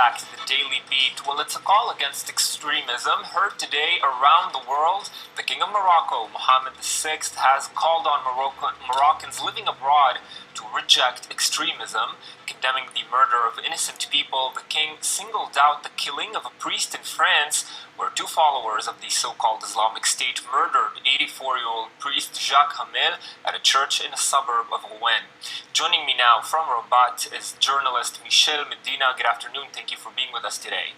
back to the Daily Beat. Well, it's a call against extremism heard today around the world. The King of Morocco, Mohammed VI, has called on Moroccans living abroad to reject extremism. Condemning the murder of innocent people, the king singled out the killing of a priest in France, where two followers of the so-called Islamic State murdered 84-year-old priest Jacques Hamel at a church in a suburb of Rouen. Joining me now from Rabat is journalist Michelle Medina. Good afternoon. Thank you for being with us today.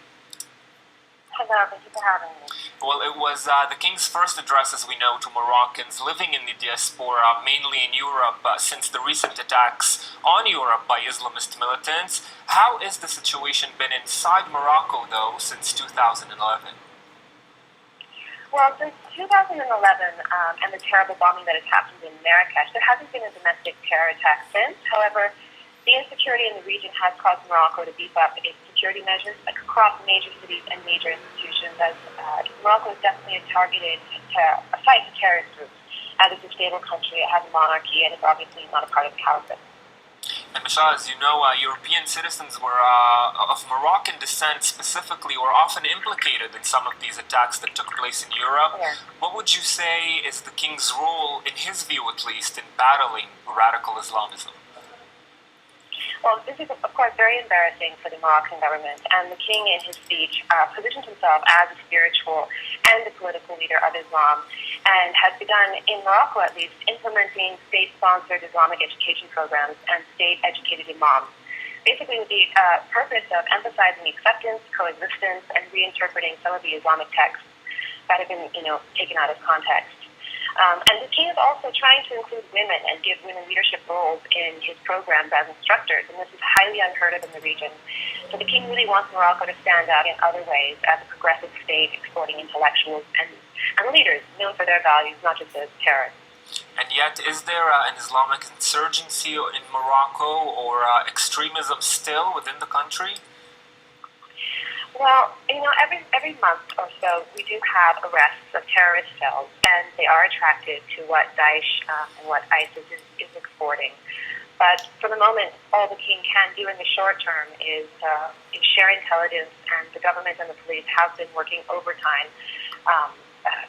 Hello, thank you for having me. Well, it was the king's first address, as we know, to Moroccans living in the diaspora, mainly in Europe, since the recent attacks on Europe by Islamist militants. How is the situation been inside Morocco, though, since 2011? Well, since 2011 and the terrible bombing that has happened in Marrakesh, there hasn't been a domestic terror attack since. However, the insecurity in the region has caused Morocco to beef up its security measures across major cities and major institutions, as Morocco is definitely a targeted site for terrorist groups. As it's a stable country, it has a monarchy, and it's obviously not a part of the caliphate. And Michelle, as you know, European citizens were of Moroccan descent specifically were often implicated in some of these attacks that took place in Europe. Yeah. What would you say is the king's role, in his view at least, in battling radical Islamism? Well, this is, of course, very embarrassing for the Moroccan government, and the king, in his speech, positioned himself as a spiritual and a political leader of Islam, and has begun, in Morocco at least, implementing state-sponsored Islamic education programs and state-educated imams, basically with the purpose of emphasizing acceptance, coexistence, and reinterpreting some of the Islamic texts that have been, taken out of context. And the king is also trying to include women and give women leadership roles in his programs as instructors, and this is highly unheard of in the region. So the king really wants Morocco to stand out in other ways as a progressive state, exporting intellectuals and leaders known for their values, not just as terrorists. And yet, is there an Islamic insurgency in Morocco or extremism still within the country? Well, every month or so, we do have arrests of terrorist cells, and they are attracted to what Daesh and what ISIS is exporting. But for the moment, all the king can do in the short term is share intelligence, and the government and the police have been working overtime,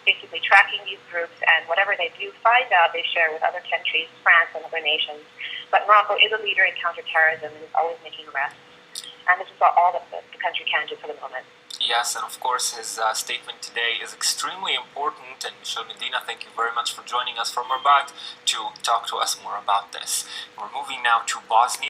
basically tracking these groups, and whatever they do find out, they share with other countries, France and other nations. But Morocco is a leader in counterterrorism and is always making arrests. And this is all that the country can do for the moment. Yes, and of course his statement today is extremely important. And Michelle Medina, thank you very much for joining us from Rabat to talk to us more about this. We're moving now to Bosnia.